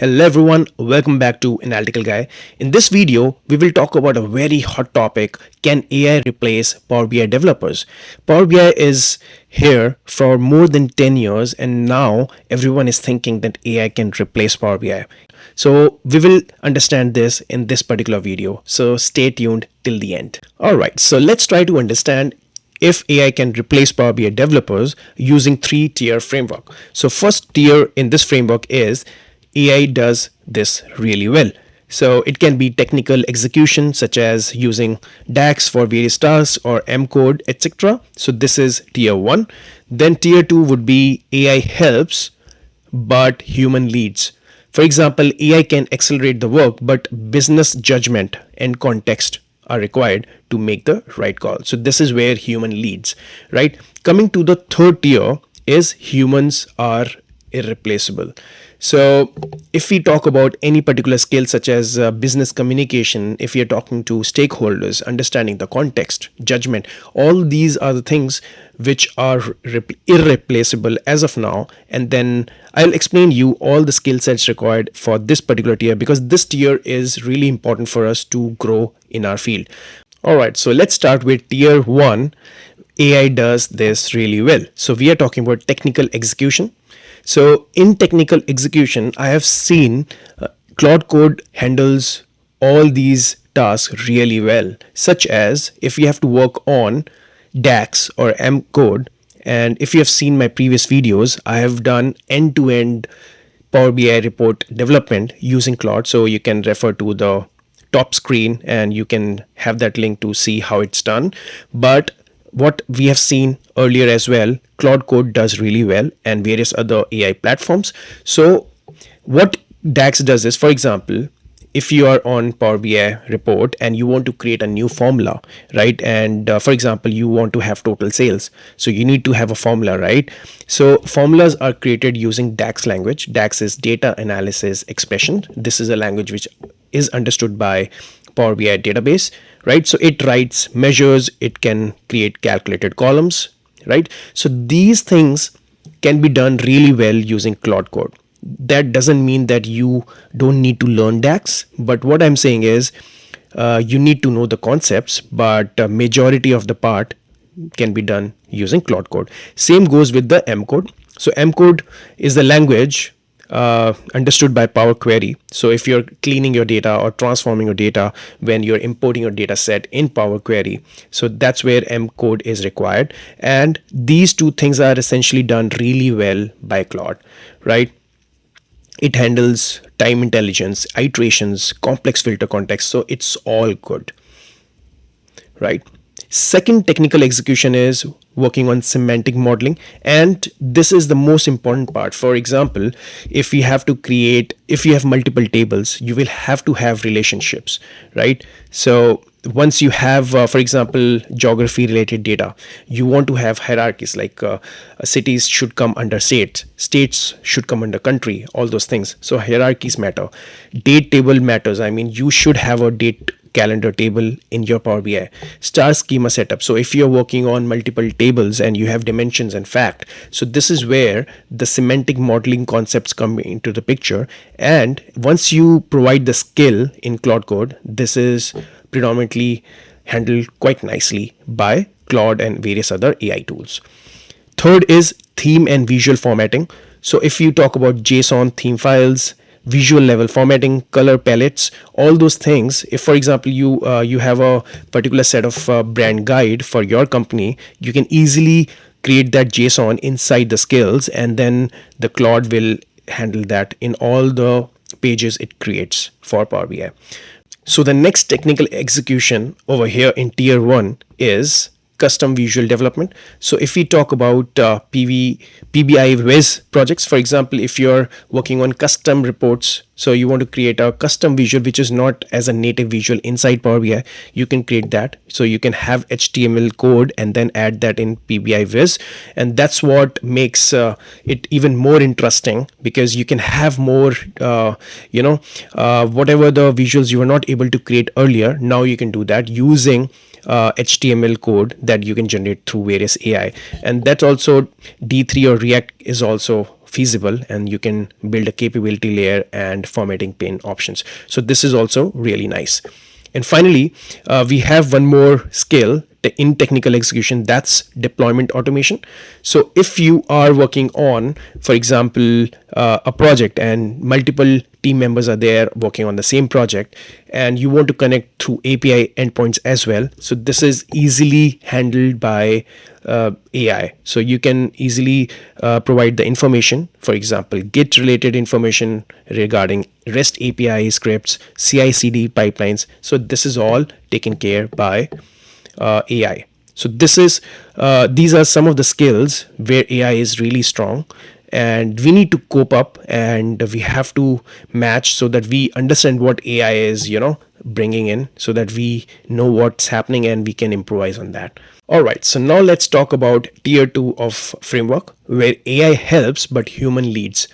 Hello everyone, welcome back to Analytical Guy. In this video, we will talk about a very hot topic: can AI replace Power BI developers? Power BI is here for more than 10 years and now everyone is thinking that AI can replace Power BI. So we will understand this in this particular video. So stay tuned till the end. Alright, so let's try to understand if AI can replace Power BI developers using three-tier framework. So first tier in this framework is AI does this really well. So it can be technical execution such as using DAX for various tasks or M code, etc. So this is tier 1. Then tier 2 would be AI helps but human leads. For example, AI can accelerate the work, but business judgment and context are required to make the right call. So this is where human leads, right? Coming to the third tier is humans are irreplaceable. So if we talk about any particular skill such as business communication, if you're talking to stakeholders, understanding the context, judgment, all these are the things which are irreplaceable as of now. And then I'll explain you all the skill sets required for this particular tier, because this tier is really important for us to grow in our field. All right, so let's start with tier 1. AI does this really well. So we are talking about technical execution. So in technical execution, I have seen Claude Code handles all these tasks really well, such as if you have to work on DAX or M code. And if you have seen my previous videos, I have done end-to-end Power BI report development using Claude. So you can refer to the top screen and you can have that link to see how it's done. But what we have seen earlier as well, Claude Code does really well and various other AI platforms. So what DAX does is, for example, if you are on Power BI report and you want to create a new formula, right? And for example, you want to have total sales. So you need to have a formula, right? So formulas are created using DAX language. DAX is data analysis expression. This is a language which is understood by Power BI database, right? So it writes measures, it can create calculated columns, right? So these things can be done really well using Claude Code. That doesn't mean that you don't need to learn DAX, but what I'm saying is you need to know the concepts, but majority of the part can be done using Claude Code. Same goes with the M code. So M code is the language understood by Power Query. So if you're cleaning your data or transforming your data when you're importing your data set in Power Query, so that's where M code is required. And these two things are essentially done really well by Claude, right? It handles time intelligence, iterations, complex filter context. So it's all good, right? Second technical execution is working on semantic modeling, and this is the most important part. For example, if you have multiple tables, you will have to have relationships, right? So once you have, for example, geography related data, you want to have hierarchies like cities should come under states should come under country, all those things. So hierarchies matter. Date table matters. I mean, you should have a date calendar table in your Power BI. Star schema setup. So if you're working on multiple tables and you have dimensions and fact, so this is where the semantic modeling concepts come into the picture. And once you provide the skill in Claude Code, this is predominantly handled quite nicely by Claude and various other AI tools. Third is theme and visual formatting. So if you talk about JSON theme files, visual level formatting, color palettes, all those things. If, for example, you have a particular set of brand guide for your company, you can easily create that JSON inside the skills, and then the Claude will handle that in all the pages it creates for Power BI. So the next technical execution over here in tier 1 is custom visual development. So if we talk about PBI Viz projects, for example, if you're working on custom reports, so you want to create a custom visual which is not as a native visual inside Power BI, you can create that. So you can have HTML code and then add that in PBI Viz, and that's what makes it even more interesting, because you can have more whatever the visuals you were not able to create earlier, now you can do that using HTML code that you can generate through various AI. And that's also D3 or React is also feasible, and you can build a capability layer and formatting pane options. So this is also really nice. And finally, we have one more skill in technical execution, that's deployment automation. So if you are working on, for example, a project and multiple team members are there working on the same project, and you want to connect through API endpoints as well, so this is easily handled by AI. So you can easily provide the information, for example, Git related information regarding REST API scripts, CI/CD pipelines. So this is all taken care by AI. So these are some of the skills where AI is really strong, and we need to cope up, and we have to match so that we understand what AI is, bringing in, so that we know what's happening and we can improvise on that. All right, so now let's talk about tier 2 of framework, where AI helps but human leads.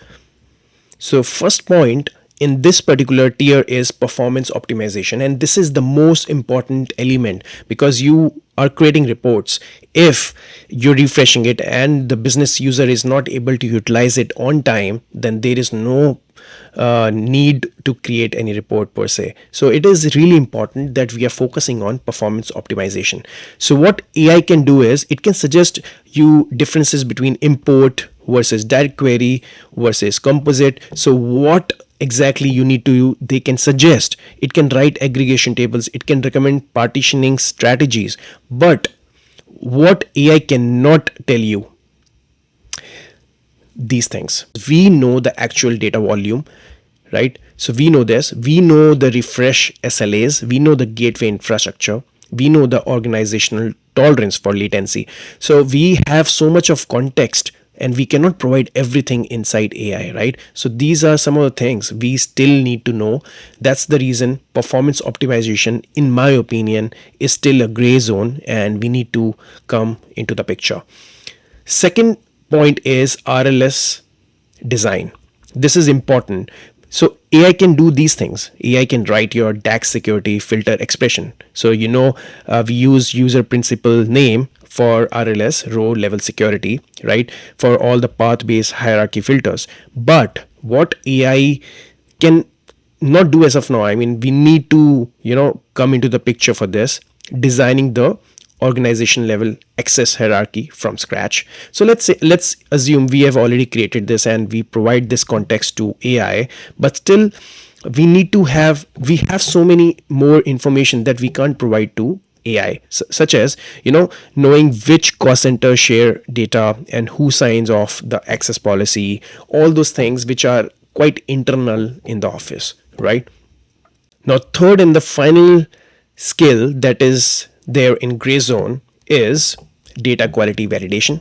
So first point in this particular tier is performance optimization, and this is the most important element, because you are creating reports. If you're refreshing it and the business user is not able to utilize it on time, then there is no need to create any report per se. So it is really important that we are focusing on performance optimization. So what AI can do is it can suggest you differences between import versus direct query versus composite. So what exactly you need to do, they can suggest. It can write aggregation tables, it can recommend partitioning strategies. But what AI cannot tell you these things. We know the actual data volume, right? So we know this, we know the refresh SLAs, we know the gateway infrastructure, we know the organizational tolerance for latency. So we have so much of context, and we cannot provide everything inside AI, right? So these are some of the things we still need to know. That's the reason performance optimization, in my opinion, is still a gray zone, and we need to come into the picture. Second point is RLS design. This is important. So AI can do these things. AI can write your DAX security filter expression. So we use user principal name for RLS, row level security, right, for all the path based hierarchy filters. But what AI can not do as of now, I mean, we need to come into the picture for this, designing the organization level access hierarchy from scratch. So let's assume we have already created this and we provide this context to AI, but still we have so many more information that we can't provide to AI, such as knowing which cost center share data and who signs off the access policy, all those things which are quite internal in the office, right? Now, third and the final skill that is there in gray zone is data quality validation.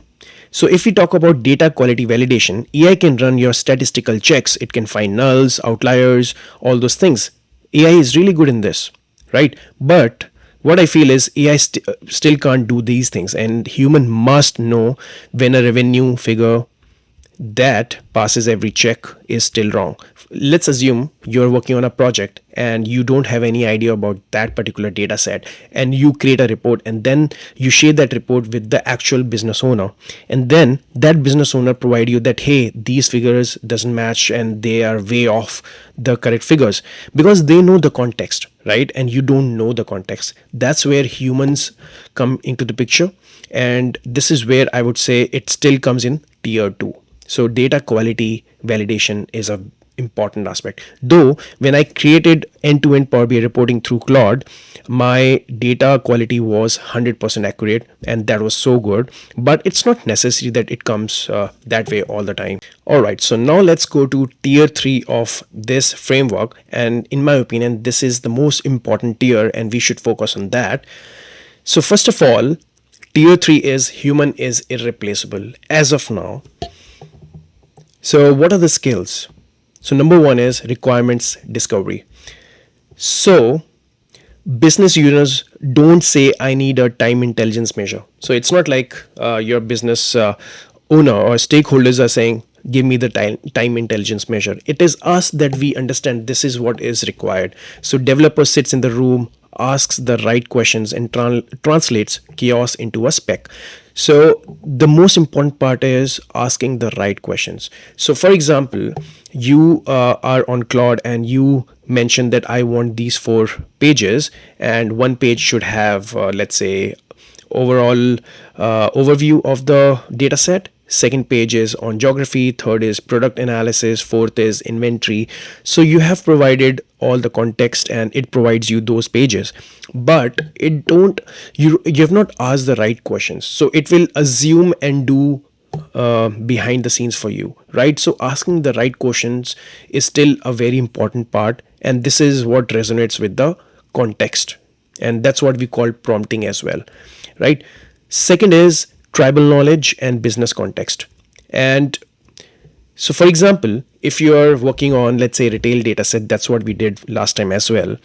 So if we talk about data quality validation, AI can run your statistical checks. It can find nulls, outliers, all those things. AI is really good in this, right? But what I feel is AI still can't do these things, and human must know when a revenue figure that passes every check is still wrong. Let's assume you're working on a project and you don't have any idea about that particular data set, and you create a report and then you share that report with the actual business owner, and then that business owner provide you that, hey, these figures doesn't match and they are way off the correct figures, because they know the context, right? And you don't know the context. That's where humans come into the picture, and this is where I would say it still comes in tier 2. So data quality validation is a important aspect. Though when I created end-to-end Power BI reporting through Claude, my data quality was 100% accurate, and that was so good. But it's not necessary that it comes that way all the time. All right, so now let's go to tier 3 of this framework, and in my opinion, this is the most important tier, and we should focus on that. So first of all, tier 3 is human is irreplaceable as of now. So what are the skills? So number 1 is requirements discovery. So business users don't say I need a time intelligence measure. So it's not like your business owner or stakeholders are saying give me the time intelligence measure. It is us that we understand this is what is required. So developer sits in the room, asks the right questions, and translates chaos into a spec. So the most important part is asking the right questions. So for example, you are on Claude and you mentioned that I want these 4 pages, and one page should have, let's say, overall overview of the data set. Second page is on geography, third is product analysis, fourth is inventory. So you have provided all the context and it provides you those pages, but it don't you have not asked the right questions, so it will assume and do behind the scenes for you, right? So asking the right questions is still a very important part, and this is what resonates with the context, and that's what we call prompting as well, right? Second is tribal knowledge and business context. And so for example, if you are working on, let's say, retail data set, that's what we did last time as well.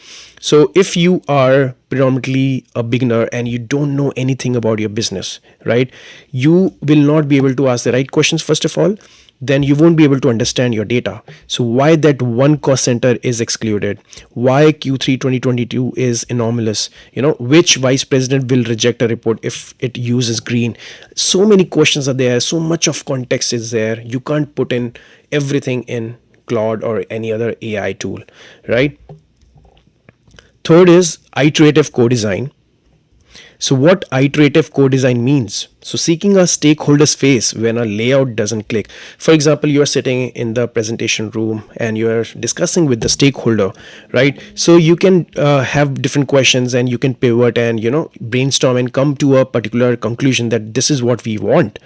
So if you are predominantly a beginner and you don't know anything about your business, right, you will not be able to ask the right questions first of all, then you won't be able to understand your data. So why that one cost center is excluded, why Q3 2022 is anomalous, which vice president will reject a report if it uses green. So many questions are there, so much of context is there, you can't put in everything in Claude or any other AI tool, right? Third is iterative co-design. So what iterative co-design means? So seeking a stakeholder's face when a layout doesn't click. For example, you are sitting in the presentation room and you are discussing with the stakeholder, right? So you can have different questions and you can pivot and brainstorm and come to a particular conclusion that this is what we want,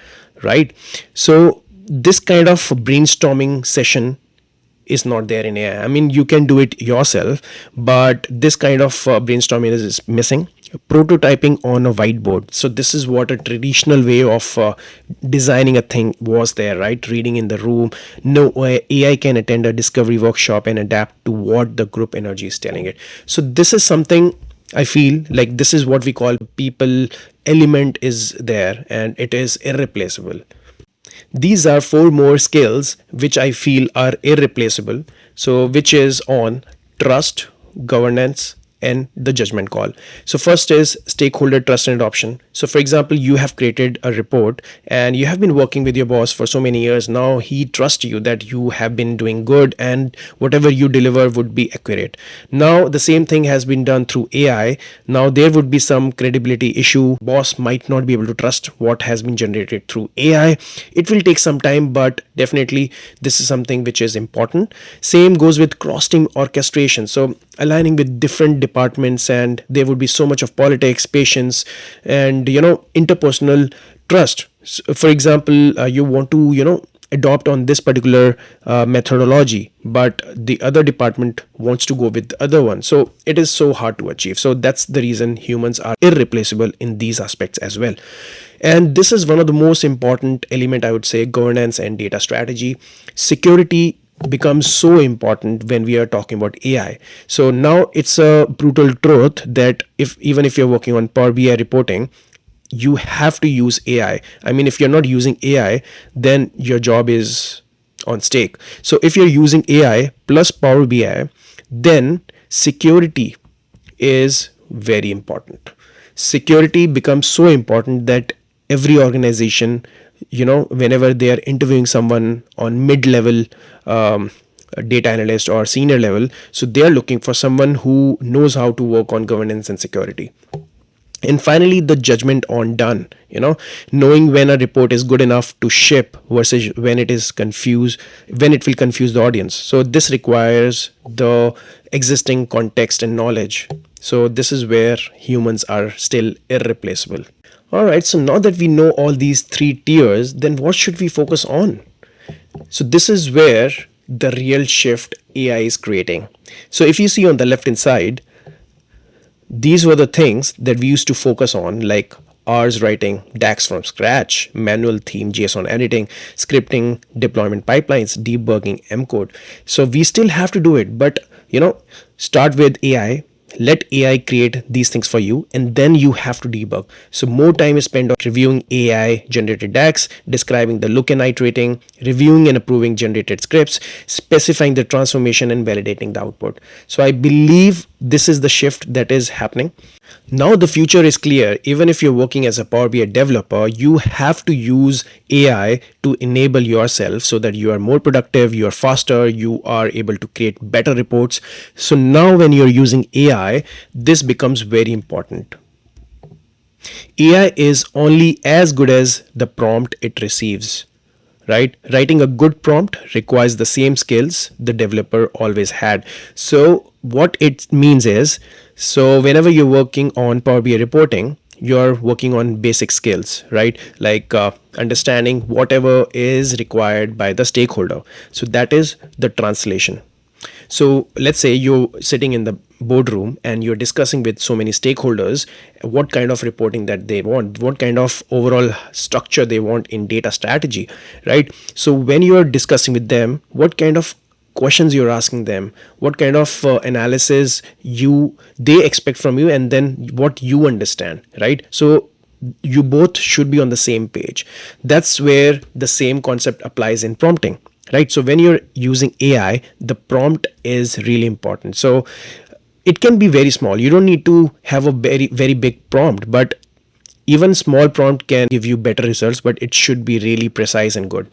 right? So this kind of brainstorming session is not there in AI. I mean, you can do it yourself, but this kind of brainstorming is missing. Prototyping on a whiteboard. So this is what a traditional way of designing a thing was there, right? Reading in the room. No way AI can attend a discovery workshop and adapt to what the group energy is telling it. So this is something I feel like this is what we call people element is there, and it is irreplaceable. These are 4 more skills which I feel are irreplaceable. So, which is on trust, governance, and the judgment call. So, first is stakeholder trust and adoption. So, for example, you have created a report and you have been working with your boss for so many years. Now, he trusts you that you have been doing good and whatever you deliver would be accurate. Now, the same thing has been done through AI. Now, there would be some credibility issue. Boss might not be able to trust what has been generated through AI. It will take some time, but definitely this is something which is important. Same goes with cross team orchestration. So, aligning with different departments, and there would be so much of politics, patience, and interpersonal trust. So, for example, you want to adopt on this particular methodology, but the other department wants to go with the other one, so it is so hard to achieve. So that's the reason humans are irreplaceable in these aspects as well. And this is one of the most important element, I would say. Governance and data strategy. Security becomes so important when we are talking about AI. So now it's a brutal truth that if you're working on Power BI reporting, you have to use AI. I mean, if you're not using AI, then your job is on stake. So if you're using AI plus Power BI, then security is very important. Security becomes so important that every organization, whenever they are interviewing someone on mid-level, data analyst or senior level, so they are looking for someone who knows how to work on governance and security. And finally, the judgment on done, knowing when a report is good enough to ship versus when it is confused, when it will confuse the audience. So this requires the existing context and knowledge. So this is where humans are still irreplaceable. All right, so now that we know all these 3 tiers, then what should we focus on? So this is where the real shift AI is creating. So if you see on the left hand side, these were the things that we used to focus on, like ours writing DAX from scratch, manual theme JSON editing, scripting, deployment pipelines, debugging M code. So we still have to do it, but start with AI. Let AI create these things for you, and then you have to debug. So more time is spent on reviewing AI generated DAX, describing the look and iterating, reviewing and approving generated scripts, specifying the transformation, and validating the output. So I believe this is the shift that is happening. Now the future is clear. Even if you're working as a Power BI developer, you have to use AI to enable yourself so that you are more productive, you are faster, you are able to create better reports. So now when you're using AI, this becomes very important. AI is only as good as the prompt it receives, right? Writing a good prompt requires the same skills the developer always had. So what it means is, so whenever you're working on Power BI reporting, you're working on basic skills, right? Like understanding whatever is required by the stakeholder. So that is the translation. So let's say you're sitting in the boardroom and you're discussing with so many stakeholders what kind of reporting that they want, what kind of overall structure they want in data strategy, right? So when you're discussing with them, what kind of questions you're asking them, what kind of analysis you they expect from you, and then what you understand, right? So you both should be on the same page. That's where the same concept applies in prompting, right? So when you're using AI, the prompt is really important. So it can be very small. You don't need to have a very big prompt, but even small prompt can give you better results, but it should be really precise and good,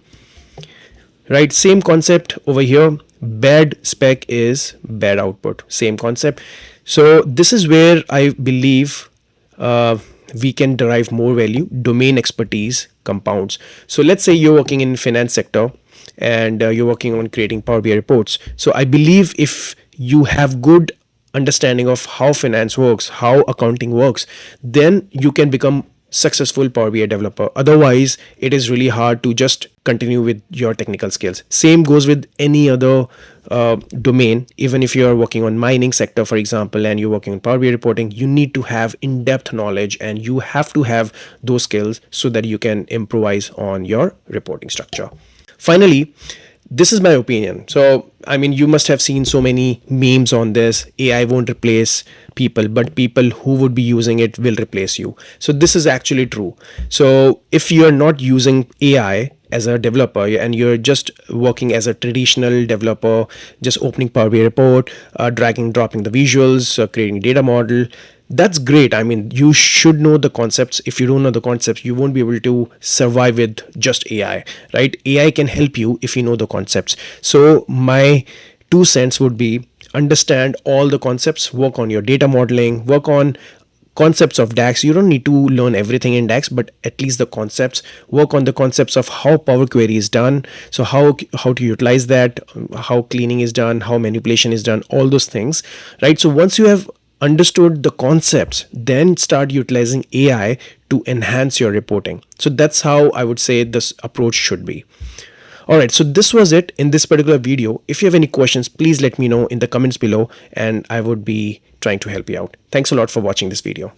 right? Same concept over here. Bad spec is bad output, same concept. So this is where I believe we can derive more value. Domain expertise compounds. So let's say you're working in finance sector and you're working on creating Power BI reports. So I believe if you have good understanding of how finance works, how accounting works, then you can become successful Power BI developer. Otherwise, it is really hard to just continue with your technical skills. Same goes with any other domain. Even if you are working on mining sector, for example, and you're working on Power BI reporting, you need to have in-depth knowledge and you have to have those skills so that you can improvise on your reporting structure. Finally, this is my opinion. So, I mean, you must have seen so many memes on this. AI won't replace people, but people who would be using it will replace you. So, this is actually true. So, if you're not using AI as a developer and you're just working as a traditional developer, just opening Power BI report, dragging, dropping the visuals, creating data model, that's great. I mean, you should know the concepts. If you don't know the concepts, you won't be able to survive with just AI, right? AI can help you if you know the concepts. So my 2 cents would be understand all the concepts, work on your data modeling, work on concepts of DAX. You don't need to learn everything in DAX, but at least the concepts. Work on the concepts of how Power Query is done. So how to utilize that, how cleaning is done, how manipulation is done, all those things, right? So once you have understood the concepts, then start utilizing AI to enhance your reporting. So that's how I would say this approach should be. All right, so this was it in this particular video. If you have any questions, please let me know in the comments below and I would be trying to help you out. Thanks a lot for watching this video.